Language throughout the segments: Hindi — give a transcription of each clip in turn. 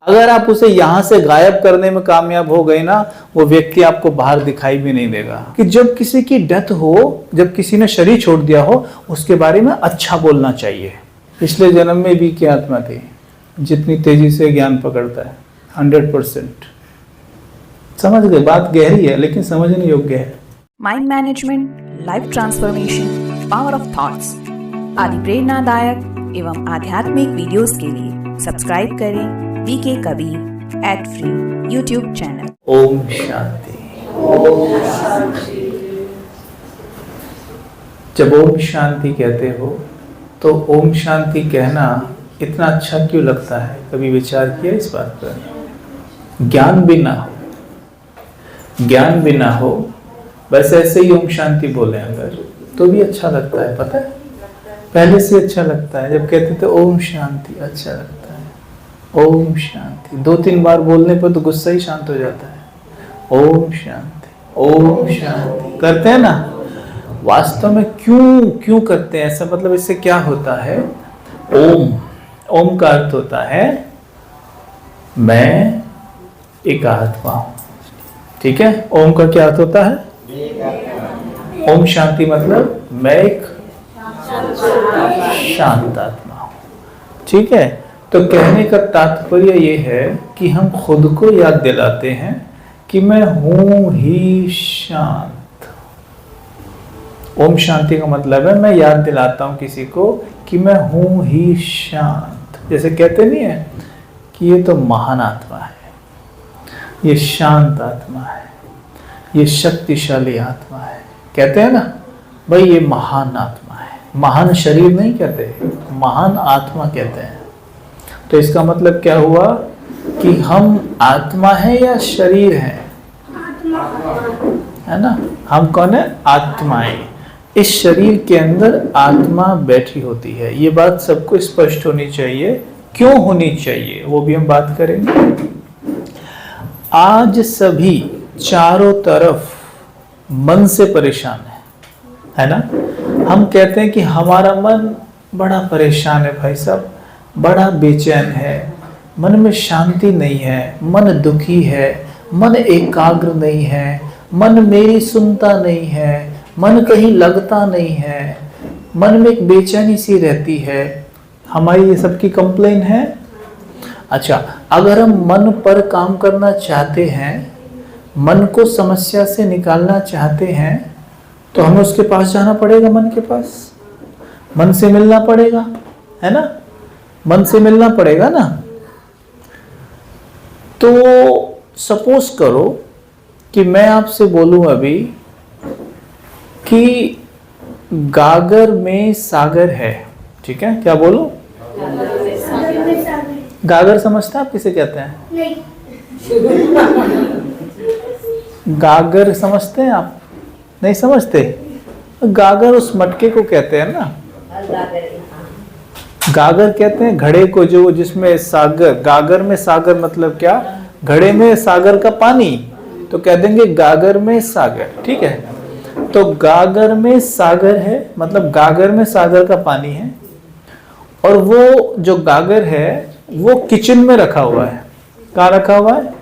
अगर आप उसे यहां से गायब करने में कामयाब हो गए ना, वो व्यक्ति आपको बाहर दिखाई भी नहीं देगा। कि जब किसी की डेथ हो, जब किसी ने शरीर छोड़ दिया हो, उसके बारे में अच्छा बोलना चाहिए। पिछले जन्म में भी क्या आत्मा थी, जितनी तेजी से ज्ञान पकड़ता है 100%। समझ गए? बात गहरी है लेकिन समझने योग्य है। Mind management, life transformation, power of thoughts आदि प्रेरणादायक एवं आध्यात्मिक वीडियोस के लिए सब्सक्राइब करें VK Kabir @free YouTube channel. ओम शांति। जब ओम शांति कहते हो तो ओम शांति कहना इतना अच्छा क्यों लगता है? कभी विचार किया इस बात पर? ज्ञान भी ना हो, ज्ञान भी ना हो, बस ऐसे ही ओम शांति बोले अगर तो भी अच्छा लगता है। पता है, पहले से अच्छा लगता है। जब कहते थे ओम शांति, अच्छा लगता है। ओम शांति 2-3 बार बोलने पर तो गुस्सा ही शांत हो जाता है। ओम शांति, ओम शांति करते हैं ना। वास्तव में क्यों करते हैं ऐसा? मतलब इससे क्या होता है? ओम का अर्थ होता है मैं एक आत्मा हूं। ठीक है, ओम का क्या अर्थ होता है? ओम शांति मतलब मैं एक शांत आत्मा हूं। ठीक है, तो कहने का तात्पर्य ये है कि हम खुद को याद दिलाते हैं कि मैं हूं ही शांत। ओम शांति का मतलब है मैं याद दिलाता हूं किसी को कि मैं हूं ही शांत। जैसे कहते नहीं है कि ये तो महान आत्मा है, ये शांत आत्मा है, ये शक्तिशाली आत्मा है। कहते हैं ना भाई ये महान आत्मा है। महान शरीर नहीं कहते, महान आत्मा कहते हैं। तो इसका मतलब क्या हुआ कि हम आत्मा है या शरीर है? है ना? हम कौन है? आत्माएं। इस शरीर के अंदर आत्मा बैठी होती है। ये बात सबको स्पष्ट होनी चाहिए। क्यों होनी चाहिए वो भी हम बात करेंगे। आज सभी चारों तरफ मन से परेशान है ना? हम कहते हैं कि हमारा मन बड़ा परेशान है भाई साहब, बड़ा बेचैन है, मन में शांति नहीं है, मन दुखी है, मन एकाग्र नहीं है, मन मेरी सुनता नहीं है, मन कहीं लगता नहीं है, मन में एक बेचैनी सी रहती है। हमारी ये सबकी कंप्लेन है। अच्छा, अगर हम मन पर काम करना चाहते हैं, मन को समस्या से निकालना चाहते हैं, तो हमें उसके पास जाना पड़ेगा। मन के पास, मन से मिलना पड़ेगा, है ना? मन से मिलना पड़ेगा ना। तो सपोज करो कि मैं आपसे बोलूं अभी कि गागर में सागर है। ठीक है, क्या बोलूं? गागर समझते हैं आप किसे कहते हैं? नहीं। गागर समझते हैं आप? नहीं समझते? गागर उस मटके को कहते हैं ना। गागर कहते हैं घड़े को, जो जिसमें सागर, गागर में सागर मतलब क्या? घड़े में सागर का पानी, तो कह देंगे गागर में सागर। ठीक है, तो गागर में सागर है मतलब गागर में सागर का पानी है। और वो जो गागर है वो किचन में रखा हुआ है। कहाँ रखा हुआ है?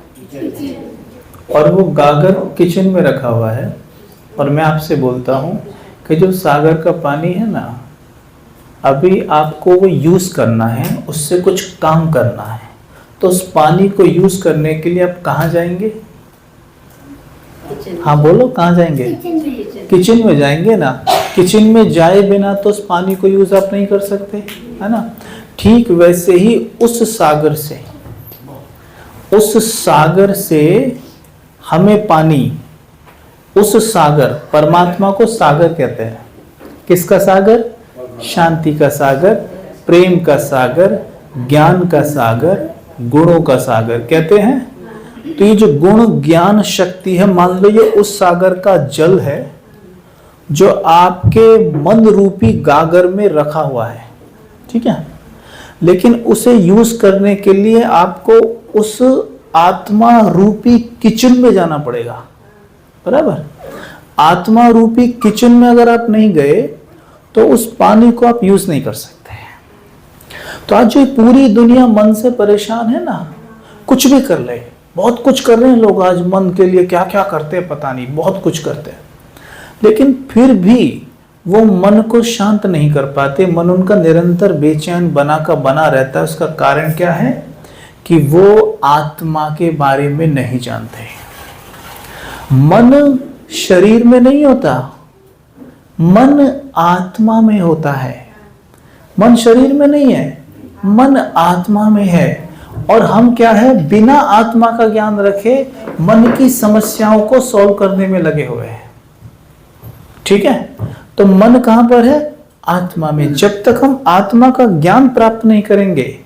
और वो गागर किचन में रखा हुआ है। और मैं आपसे बोलता हूं कि जो सागर का पानी है ना, अभी आपको वो यूज करना है, उससे कुछ काम करना है। तो उस पानी को यूज करने के लिए आप कहाँ जाएंगे? हाँ बोलो, कहाँ जाएंगे? किचन में जाएंगे ना। किचन में जाए बिना तो उस पानी को यूज आप नहीं कर सकते, है ना? ठीक वैसे ही उस सागर से हमें पानी, उस सागर, परमात्मा को सागर कहते हैं। किसका सागर? शांति का सागर, प्रेम का सागर, ज्ञान का सागर, गुणों का सागर कहते हैं। तो ये जो गुण ज्ञान शक्ति है, मान लो ये उस सागर का जल है जो आपके मन रूपी गागर में रखा हुआ है। ठीक है, लेकिन उसे यूज करने के लिए आपको उस आत्मा रूपी किचन में जाना पड़ेगा। बराबर? आत्मा रूपी किचन में अगर आप नहीं गए तो उस पानी को आप यूज नहीं कर सकते। तो आज जो पूरी दुनिया मन से परेशान है ना, कुछ भी कर ले, बहुत कुछ कर रहे हैं लोग आज मन के लिए, क्या क्या करते हैं पता नहीं, बहुत कुछ करते हैं, लेकिन फिर भी वो मन को शांत नहीं कर पाते। मन उनका निरंतर बेचैन बना का बना रहता है। उसका कारण क्या है कि वो आत्मा के बारे में नहीं जानते। मन शरीर में नहीं होता, मन आत्मा में होता है। मन शरीर में नहीं है, मन आत्मा में है। और हम क्या है, बिना आत्मा का ज्ञान रखे मन की समस्याओं को सॉल्व करने में लगे हुए हैं। ठीक है, तो मन कहां पर है? आत्मा में। जब तक हम आत्मा का ज्ञान प्राप्त नहीं करेंगे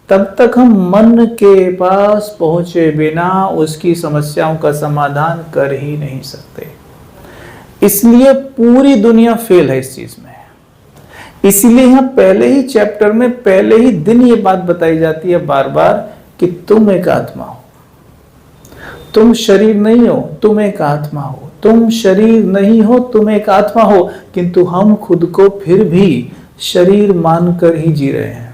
तब तक हम मन के पास पहुंचे बिना उसकी समस्याओं का समाधान कर ही नहीं सकते। इसलिए पूरी दुनिया फेल है इस चीज में। इसीलिए यहां पहले ही चैप्टर में पहले ही दिन ये बात बताई जाती है बार बार कि तुम एक आत्मा हो, तुम शरीर नहीं हो, तुम एक आत्मा हो। तुम शरीर नहीं हो, तुम एक आत्मा हो। किंतु हम खुद को फिर भी शरीर मानकर ही जी रहे हैं,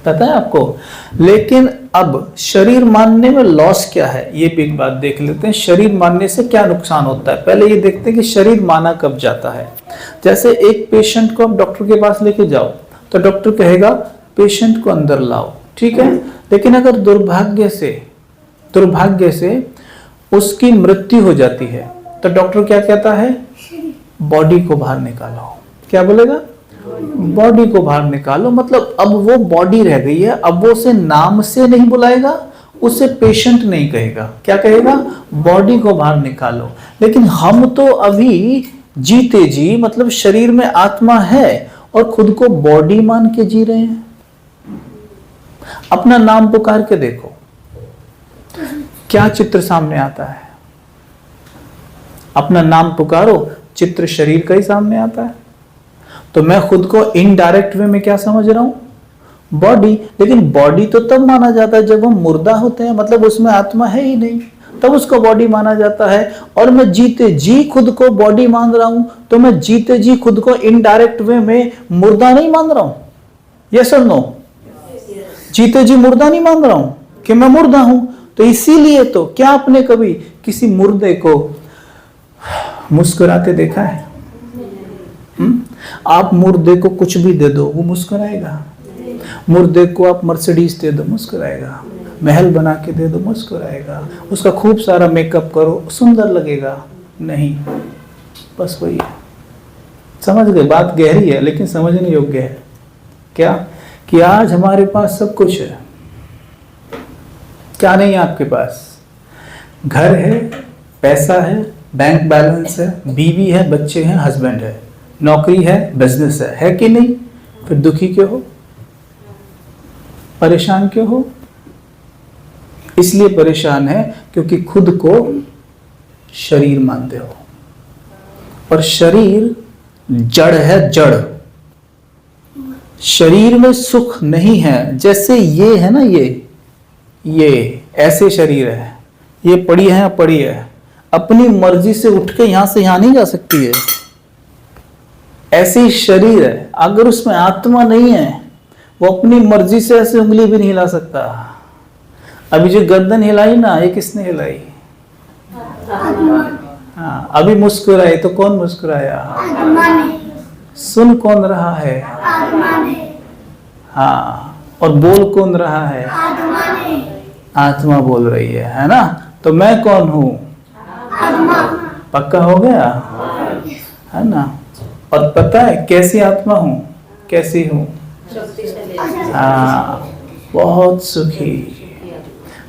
पता है आपको। लेकिन अब शरीर मानने में लॉस क्या है, ये भी एक बात देख लेते हैं। शरीर मानने से क्या नुकसान होता है, पहले ये देखते हैं कि शरीर माना कब जाता है। जैसे एक पेशेंट को आप डॉक्टर के पास लेके जाओ तो डॉक्टर कहेगा पेशेंट को अंदर लाओ, ठीक है। लेकिन अगर दुर्भाग्य से उसकी मृत्यु हो जाती है तो डॉक्टर क्या कहता है? बॉडी को बाहर निकालो। क्या बोलेगा? बॉडी को बाहर निकालो। मतलब अब वो बॉडी रह गई है, अब वो उसे नाम से नहीं बुलाएगा, उसे पेशेंट नहीं कहेगा, क्या कहेगा? बॉडी को बाहर निकालो। लेकिन हम तो अभी जीते जी, मतलब शरीर में आत्मा है और खुद को बॉडी मान के जी रहे हैं। अपना नाम पुकार के देखो, क्या चित्र सामने आता है? अपना नाम पुकारो, चित्र शरीर का ही सामने आता है। तो मैं खुद को इनडायरेक्ट वे में क्या समझ रहा हूं? बॉडी। लेकिन बॉडी तो तब माना जाता है जब हम मुर्दा होते हैं, मतलब उसमें आत्मा है ही नहीं, तब उसको बॉडी माना जाता है। और मैं जीते जी खुद को बॉडी मान रहा हूं, तो मैं जीते जी खुद को इनडायरेक्ट वे में मुर्दा नहीं मान रहा हूं? यस और नो? जीते जी मुर्दा नहीं मान रहा हूं कि मैं मुर्दा हूं। तो इसीलिए तो क्या आपने कभी किसी मुर्दे को मुस्कुराते देखा है? आप मुर्दे को कुछ भी दे दो वो मुस्कुराएगा। मुर्दे को आप मर्सिडीज दे दो मुस्कुराएगा, महल बना के दे दो मुस्कुराएगा, उसका खूब सारा मेकअप करो सुंदर लगेगा नहीं। बस वही है। समझ गए? बात गहरी है लेकिन समझने योग्य है। क्या कि आज हमारे पास सब कुछ है, क्या नहीं है आपके पास? घर है, पैसा है, बैंक बैलेंस है, बीवी है, बच्चे हैं, हस्बैंड है, नौकरी है, बिजनेस है कि नहीं? फिर दुखी क्यों हो, परेशान क्यों हो? इसलिए परेशान है क्योंकि खुद को शरीर मानते हो। और शरीर जड़ है, जड़। शरीर में सुख नहीं है। जैसे ये है ना, ये ऐसे शरीर है, ये पड़ी है, अपनी मर्जी से उठ के यहां से यहां नहीं जा सकती है। ऐसे ही शरीर है, अगर उसमें आत्मा नहीं है वो अपनी मर्जी से ऐसे उंगली भी नहीं हिला सकता। अभी जो गर्दन हिलाई ना, ये किसने हिलाई? हाँ, अभी मुस्कुराई तो कौन मुस्कुराया? सुन कौन रहा है? हाँ, और बोल कौन रहा है? आत्मा बोल रही है ना? तो मैं कौन हूं? पक्का हो गया है ना? और पता है कैसी आत्मा हूं, कैसी हूं? हाँ, बहुत सुखी।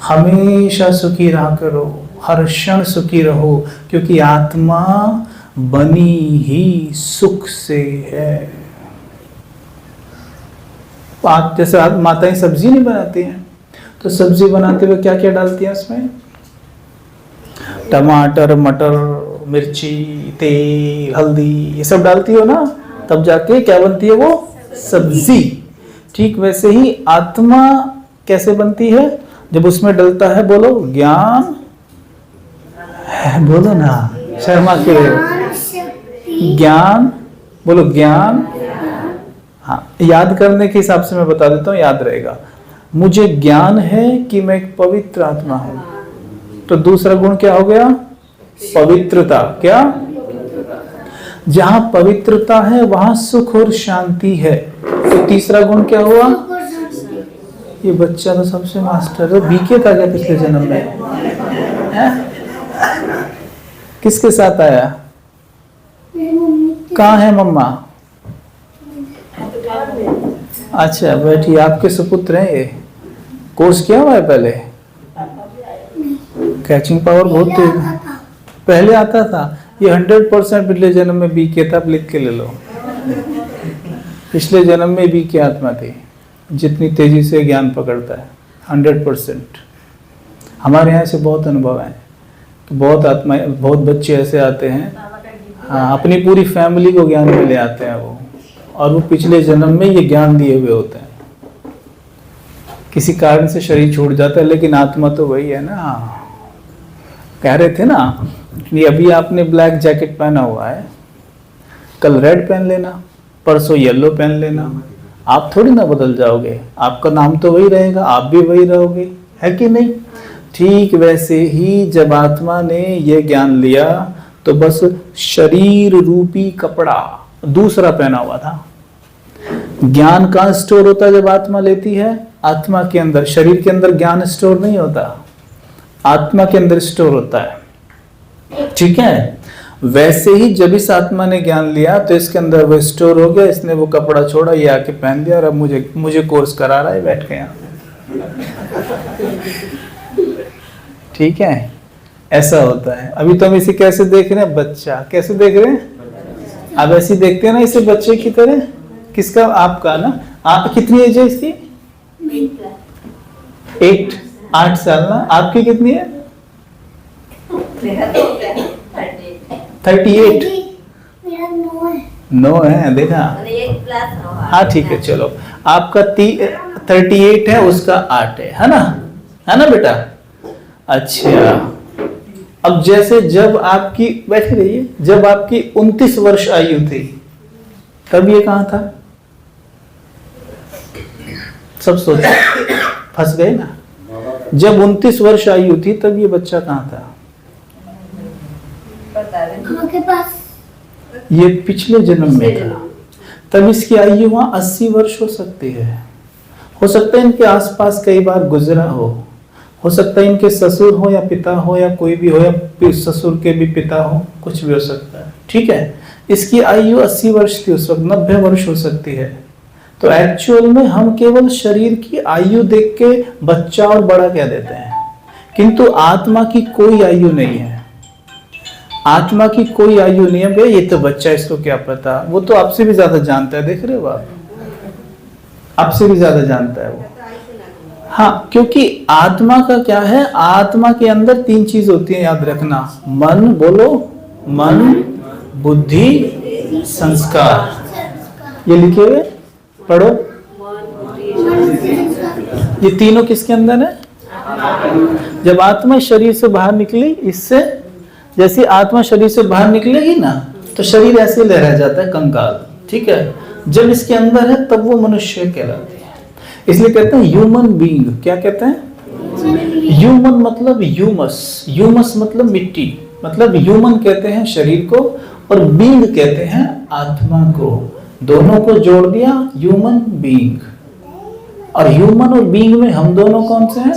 हमेशा सुखी रहा करो, हर क्षण सुखी रहो, क्योंकि आत्मा बनी ही सुख से है। जैसे माताएं सब्जी नहीं बनाती हैं, तो सब्जी बनाते हुए क्या क्या डालती हैं उसमें? टमाटर, मटर, मिर्ची, तेल, हल्दी, ये सब डालती हो ना, तब जाके क्या बनती है वो? सब्जी। ठीक वैसे ही आत्मा कैसे बनती है? जब उसमें डलता है, बोलो ज्ञान, बोलो ना शर्मा के, ज्ञान, बोलो ज्ञान। हाँ, याद करने के हिसाब से मैं बता देता हूँ, याद रहेगा। मुझे ज्ञान है कि मैं एक पवित्र आत्मा हूं। तो दूसरा गुण क्या हो गया? पवित्रता। क्या? जहां पवित्रता है वहां सुख और शांति है। तो तीसरा गुण क्या हुआ? ये बच्चा तो सबसे मास्टर है। बीके था क्या पिछले जन्म में? है? किसके साथ आया? कहाँ है मम्मा? अच्छा बैठी, आपके सुपुत्र हैं ये। कोर्स किया हुआ है पहले? कैचिंग पावर बहुत तेज है। पहले आता था ये 100% पिछले जन्म में बीके था। आप लिख के ले लो, पिछले जन्म में बीके आत्मा थी। जितनी तेजी से ज्ञान पकड़ता है 100%। हमारे यहाँ से बहुत अनुभव है कि बहुत आत्मा, बहुत बच्चे ऐसे आते हैं, हाँ, अपनी पूरी फैमिली को ज्ञान में ले आते हैं वो, और वो पिछले जन्म में ये ज्ञान दिए हुए होते हैं। किसी कारण से शरीर छूट जाता है, लेकिन आत्मा तो वही है ना। कह रहे थे ना कि अभी आपने ब्लैक जैकेट पहना हुआ है, कल रेड पहन लेना, परसों येलो पहन लेना, आप थोड़ी ना बदल जाओगे। आपका नाम तो वही रहेगा, आप भी वही रहोगे, है कि नहीं? ठीक वैसे ही जब आत्मा ने ये ज्ञान लिया तो बस शरीर रूपी कपड़ा दूसरा पहना हुआ था। ज्ञान कहाँ स्टोर होता है जब आत्मा लेती है? आत्मा के अंदर। शरीर के अंदर ज्ञान स्टोर नहीं होता, आत्मा के अंदर स्टोर होता है। ठीक है? वैसे ही जब इस आत्मा ने ज्ञान लिया तो इसके अंदर वो स्टोर हो गया। इसने वो कपड़ा छोड़ा, ये आके पहन लिया, और अब मुझे कोर्स करा रहा है, बैठ गया। ठीक है? ऐसा होता है। अभी तो हम इसे कैसे देख रहे हैं? बच्चा। कैसे देख रहे हैं? आप ऐसे देखते हैं ना इसे बच्चे की तरह। किसका? आपका ना। आप कितनी एज है इसकी? 8 साल ना। आपकी कितनी है? 38। 9 है, देखा? हाँ ठीक है, चलो। आपका 38 है, उसका 8 है ना? है ना बेटा? अच्छा, अब जैसे जब आपकी, बैठे रहिए, जब आपकी 29 वर्ष आयु थी तब ये कहाँ था? सब सोचो, फंस गए ना। जब 29 वर्ष आयु थी तब ये बच्चा कहाँ था? के पास। ये पिछले जन्म में था। तब इसकी आयु वहां 80 वर्ष हो सकती है। हो सकता है इनके आसपास कई बार गुजरा हो सकता है इनके ससुर हो या पिता हो या कोई भी हो, या ससुर के भी पिता हो, कुछ भी हो सकता है। ठीक है? इसकी आयु 80 वर्ष थी उस वक्त, 90 वर्ष हो सकती है। तो एक्चुअल में हम केवल शरीर की आयु देख के बच्चा और बड़ा कह देते हैं, किंतु आत्मा की कोई आयु नहीं है। आत्मा की कोई आयु नहीं है। ये तो बच्चा, इसको क्या पता, वो तो आपसे भी ज्यादा जानता है। देख रहे हो आप? आपसे भी ज्यादा जानता है वो। हाँ, क्योंकि आत्मा का क्या है? आत्मा के अंदर 3 चीज होती है, याद रखना। मन, बोलो, मन, बुद्धि, संस्कार। ये लिखे हुए पढ़ो। ये तीनों किसके अंदर है? जब आत्मा शरीर से बाहर निकली, इससे जैसे आत्मा शरीर से बाहर निकलेगी ना तो शरीर ऐसे लहरा जाता है, कंकाल। ठीक है? जब इसके अंदर है तब वो मनुष्य कहलाती है। इसलिए कहते हैं ह्यूमन बीइंग। क्या कहते हैं? ह्यूमन मतलब ह्यूमस। ह्यूमस मतलब मिट्टी, मतलब ह्यूमन कहते हैं शरीर को, और बीइंग कहते हैं आत्मा को। दोनों को जोड़ दिया, ह्यूमन बीइंग। और ह्यूमन और बीइंग में हम दोनों कौन से हैं?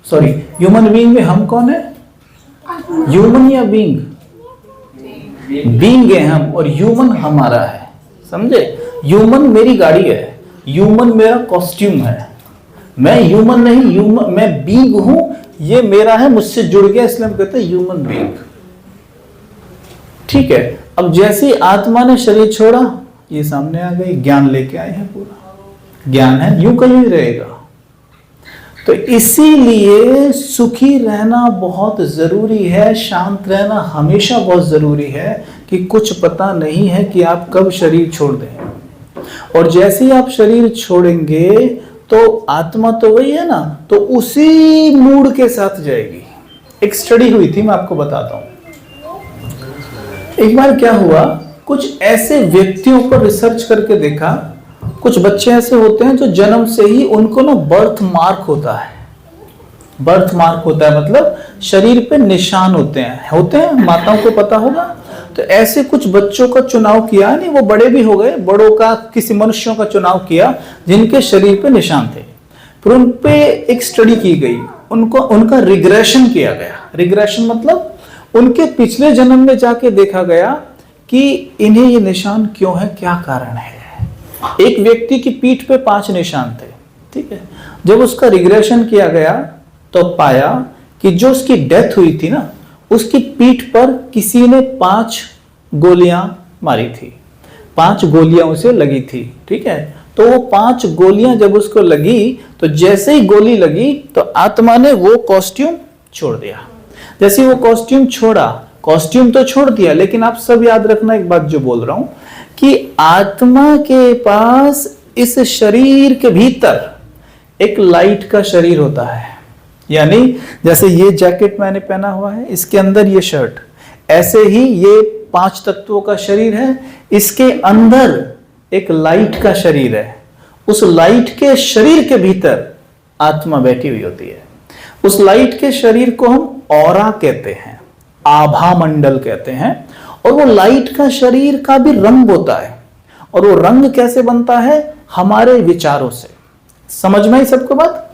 सॉरी, ह्यूमन बीइंग में हम कौन है? ह्यूमन या बीइंग? बीइंग है हम, और ह्यूमन हमारा है। समझे? ह्यूमन मेरी गाड़ी है, ह्यूमन मेरा कॉस्ट्यूम है। मैं ह्यूमन नहीं, ह्यूमन मैं बीइंग हूं, ये मेरा है, मुझसे जुड़ गया, इसलिए हम कहते हैं ह्यूमन बीइंग। ठीक है? अब जैसे आत्मा ने शरीर छोड़ा, ये सामने आ गई, ज्ञान लेके आए हैं, पूरा ज्ञान है, यूं का यूं ही रहेगा। तो इसीलिए सुखी रहना बहुत जरूरी है, शांत रहना हमेशा बहुत जरूरी है, कि कुछ पता नहीं है कि आप कब शरीर छोड़ दें। और जैसे ही आप शरीर छोड़ेंगे तो आत्मा तो वही है ना, तो उसी मूड के साथ जाएगी। एक स्टडी हुई थी, मैं आपको बताता हूं। एक बार क्या हुआ, कुछ ऐसे व्यक्तियों पर रिसर्च करके देखा कुछ बच्चे ऐसे होते हैं जो जन्म से ही उनको ना बर्थ मार्क होता है। बर्थ मार्क होता है मतलब शरीर पे निशान होते हैं, माताओं को पता होगा। तो ऐसे कुछ बच्चों का चुनाव किया, नहीं वो बड़े भी हो गए, बड़ों का किसी मनुष्यों का चुनाव किया जिनके शरीर पे निशान थे। फिर उन पे एक स्टडी की गई, उनका रिग्रेशन किया गया। रिग्रेशन मतलब उनके पिछले जन्म में जाके देखा गया कि इन्हें ये निशान क्यों है, क्या कारण है। एक व्यक्ति की पीठ पे 5 निशान थे, ठीक है। जब उसका रिग्रेशन किया गया तो पाया कि जो उसकी डेथ हुई थी ना, उसकी पीठ पर किसी ने 5 गोलियां मारी थी, 5 गोलियां उसे लगी थी, ठीक है। तो वो 5 गोलियां जब उसको लगी तो जैसे ही गोली लगी तो आत्मा ने वो कॉस्ट्यूम छोड़ दिया। जैसे वो कॉस्ट्यूम छोड़ा, कॉस्ट्यूम तो छोड़ दिया, लेकिन आप सब याद रखना एक बात जो बोल रहा हूं कि आत्मा के पास इस शरीर के भीतर एक लाइट का शरीर होता है। यानी जैसे ये जैकेट मैंने पहना हुआ है, इसके अंदर ये शर्ट, ऐसे ही ये 5 तत्वों का शरीर है, इसके अंदर एक लाइट का शरीर है। उस लाइट के शरीर के भीतर आत्मा बैठी हुई होती है। उस लाइट के शरीर को हम ऑरा कहते हैं, आभा मंडल कहते हैं। और वो लाइट का शरीर का भी रंग होता है, और वो रंग कैसे बनता है, हमारे विचारों से। समझ में आई सबको बात।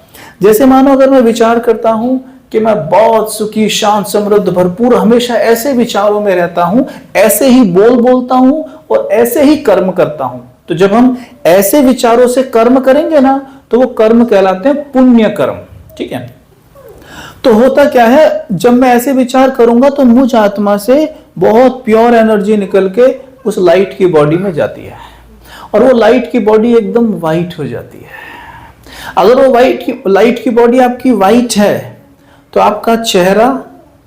जैसे मानो अगर मैं विचार करता हूं कि मैं बहुत सुखी, शांत, समृद्ध, भरपूर, हमेशा ऐसे विचारों में रहता हूं, ऐसे ही बोलता हूं और ऐसे ही कर्म करता हूं, तो जब हम ऐसे विचारों से कर्म करेंगे ना तो वो कर्म कहलाते हैं पुण्य कर्म, ठीक है। तो होता क्या है, जब मैं ऐसे विचार करूंगा तो मुझ आत्मा से बहुत प्योर एनर्जी निकल के उस लाइट की बॉडी में जाती है, और वो लाइट की बॉडी एकदम वाइट हो जाती है। अगर वो लाइट की बॉडी आपकी वाइट है तो आपका चेहरा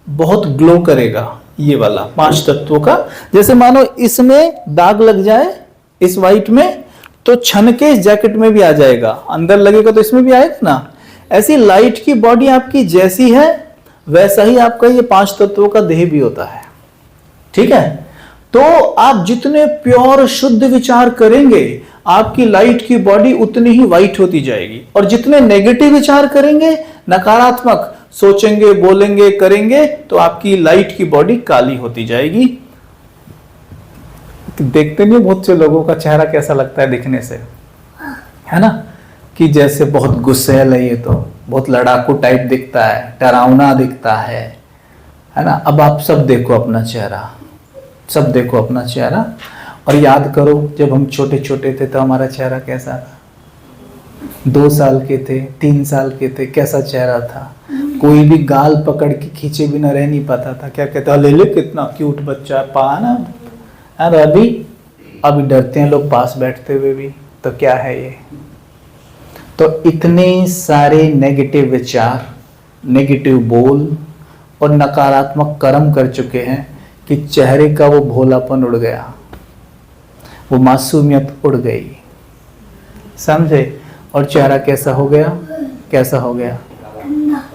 बहुत ग्लो करेगा, ये वाला 5 तत्वों का। जैसे मानो इसमें दाग लग जाए इस वाइट में, तो छन के इस जैकेट में भी आ जाएगा, अंदर लगेगा तो इसमें भी आएगा ना। ऐसी लाइट की बॉडी आपकी जैसी है वैसा ही आपका ये 5 तत्वों का देह भी होता है, ठीक है। तो आप जितने प्योर शुद्ध विचार करेंगे आपकी लाइट की बॉडी उतनी ही वाइट होती जाएगी, और जितने नेगेटिव विचार करेंगे, नकारात्मक सोचेंगे, बोलेंगे, करेंगे, तो आपकी लाइट की बॉडी काली होती जाएगी। देखते नहीं बहुत से लोगों का चेहरा कैसा लगता है दिखने से, है ना, कि जैसे बहुत गुस्सैल है, ये तो बहुत लड़ाकू टाइप दिखता है, डरावना दिखता है ना। अब आप सब देखो अपना चेहरा, सब देखो अपना चेहरा और याद करो जब हम छोटे छोटे थे तो हमारा चेहरा कैसा था। 2 साल के थे, 3 साल के थे, कैसा चेहरा था। कोई भी गाल पकड़ के खींचे बिना रह नहीं पाता था। क्या कहता है, ले ले कितना क्यूट बच्चा, पा ना। और अभी डरते हैं लोग पास बैठते हुए भी। तो क्या है ये, तो इतने सारे नेगेटिव विचार, नेगेटिव बोल और नकारात्मक कर्म कर चुके हैं कि चेहरे का वो भोलापन उड़ गया, वो मासूमियत उड़ गई, समझे। और चेहरा कैसा हो गया, कैसा हो गया,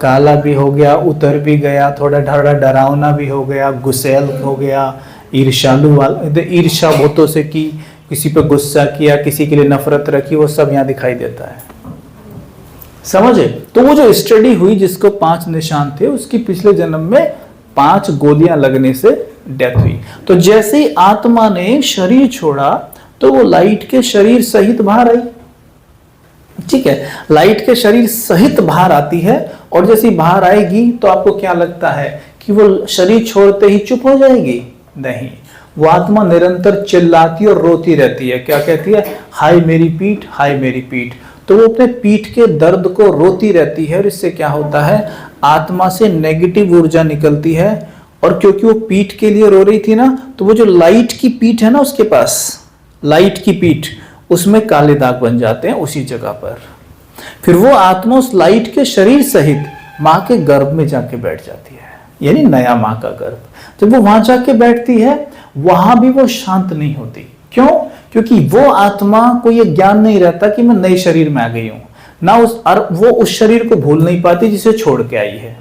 काला भी हो गया, उतर भी गया, थोड़ा डरावना भी हो गया, गुस्सैल हो गया, ईर्ष्यालु वाला, ईर्ष्या बहुतों से की, किसी पे गुस्सा किया, किसी के लिए नफरत रखी, वो सब यहाँ दिखाई देता है, समझे। तो वो जो स्टडी हुई जिसको 5 निशान थे, उसकी पिछले जन्म में 5 गोलियां लगने से डेथ हुई। तो जैसे ही आत्मा ने शरीर छोड़ा तो वो लाइट के शरीर सहित बाहर आई, ठीक है। लाइट के शरीर सहित बाहर आती है, और जैसे बाहर आएगी तो आपको क्या लगता है कि वो शरीर छोड़ते ही चुप हो जाएगी? नहीं, वो आत्मा निरंतर चिल्लाती और रोती रहती है। क्या कहती है? हाय मेरी पीठ, हाय मेरी पीठ। तो वो अपने पीठ के दर्द को रोती रहती है, और इससे क्या होता है, आत्मा से नेगेटिव ऊर्जा निकलती है। और क्योंकि वो पीठ के लिए रो रही थी ना, तो वो जो लाइट की पीठ है ना उसके पास, लाइट की पीठ, उसमें काले दाग बन जाते हैं उसी जगह पर। फिर वो आत्मा उस लाइट के शरीर सहित माँ के गर्भ में जाके बैठ जाती है, यानी नया माँ का गर्भ। जब वो वहां जाके बैठती है, वहां भी वो शांत नहीं होती। क्यों? क्योंकि वो आत्मा को ये ज्ञान नहीं रहता कि मैं नए शरीर में आ गई हूं ना, वो उस शरीर को भूल नहीं पाती जिसे छोड़ के आई है,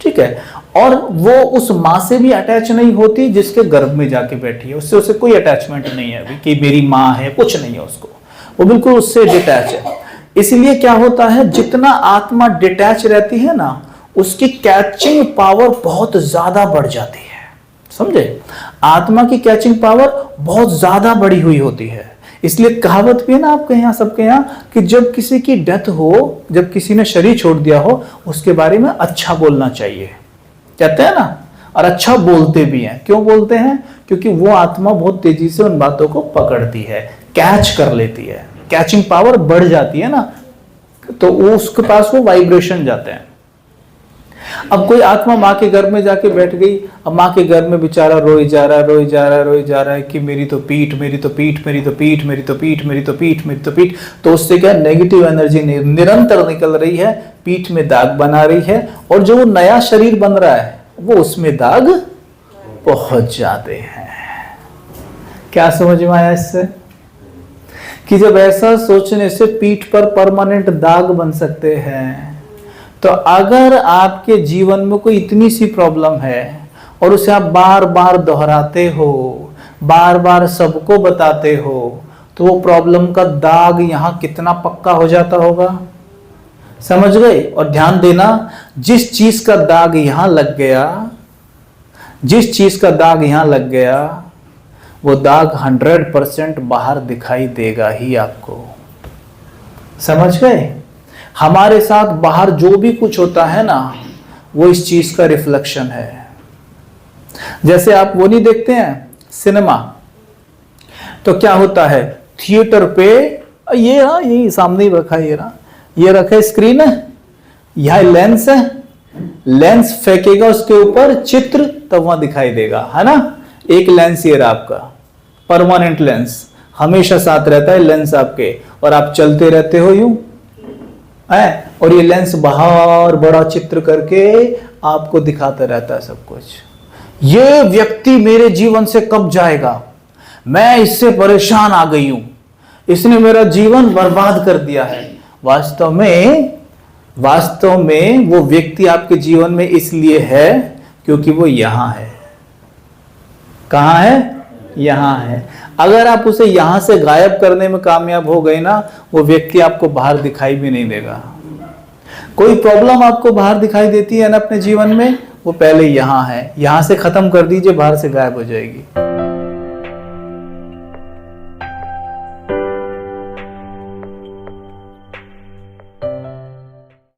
ठीक है। और वो उस माँ से भी अटैच नहीं होती जिसके गर्भ में जाके बैठी है, उससे उसे कोई अटैचमेंट नहीं है अभी कि मेरी माँ है, कुछ नहीं है उसको। वो बिल्कुल उससे डिटैच है। इसलिए क्या होता है, जितना आत्मा डिटैच रहती है ना, उसकी कैचिंग पावर बहुत ज्यादा बढ़ जाती है। समझे? आत्मा की कैचिंग पावर बहुत ज्यादा बढ़ी हुई होती है। इसलिए कहावत भी है ना आपके यहाँ, सबके यहाँ, कि जब किसी की डेथ हो, जब किसी ने शरीर छोड़ दिया हो, उसके बारे में अच्छा बोलना चाहिए, कहते हैं ना। और अच्छा बोलते भी हैं। क्यों बोलते हैं? क्योंकि वो आत्मा बहुत तेजी से उन बातों को पकड़ती है, कैच कर लेती है, कैचिंग पावर बढ़ जाती है ना, तो वो उसके पास वो वाइब्रेशन जाते हैं। अब कोई आत्मा माँ के घर में जाके बैठ गई, अब माँ के घर में बेचारा रोई जा रहा है कि मेरी तो पीठ, मेरी तो पीठ, मेरी तो पीठ, मेरी तो पीठ, मेरी तो पीठ, मेरी तो पीठ। तो उससे क्या, नेगेटिव एनर्जी निरंतर निकल रही है, पीठ में दाग बना रही है, और जो नया शरीर बन रहा है वो उसमें दाग पहुंच जाते हैं। क्या समझ में आया इससे? कि जब ऐसा सोचने से पीठ पर परमानेंट दाग बन सकते हैं, तो अगर आपके जीवन में कोई इतनी सी प्रॉब्लम है और उसे आप बार बार दोहराते हो, बार बार सबको बताते हो, तो वो प्रॉब्लम का दाग यहां कितना पक्का हो जाता होगा। समझ गए? और ध्यान देना, जिस चीज का दाग यहां लग गया, जिस चीज का दाग यहां लग गया, वो दाग 100% बाहर दिखाई देगा ही आपको। समझ गए? हमारे साथ बाहर जो भी कुछ होता है ना, वो इस चीज का रिफ्लेक्शन है। जैसे आप वो नहीं देखते हैं सिनेमा, तो क्या होता है, थिएटर पे ये ना, यही सामने ही रखा है, ये रखा है स्क्रीन है, यह लेंस है, लेंस फेंकेगा उसके ऊपर चित्र, तब वहां दिखाई देगा, है ना। एक लेंस ये रहा आपका, परमानेंट लेंस, हमेशा साथ रहता है लेंस आपके, और आप चलते रहते हो यूं है, और ये लेंस बाहर बड़ा चित्र करके आपको दिखाता रहता है सब कुछ। ये व्यक्ति मेरे जीवन से कब जाएगा, मैं इससे परेशान आ गई हूं, इसने मेरा जीवन बर्बाद कर दिया है। वास्तव में वो व्यक्ति आपके जीवन में इसलिए है क्योंकि वो यहां है। कहां है? यहां है। अगर आप उसे यहां से गायब करने में कामयाब हो गए ना, वो व्यक्ति आपको बाहर दिखाई भी नहीं देगा। कोई प्रॉब्लम आपको बाहर दिखाई देती है ना अपने जीवन में, वो पहले यहां है, यहां से खत्म कर दीजिए, बाहर से गायब हो जाएगी।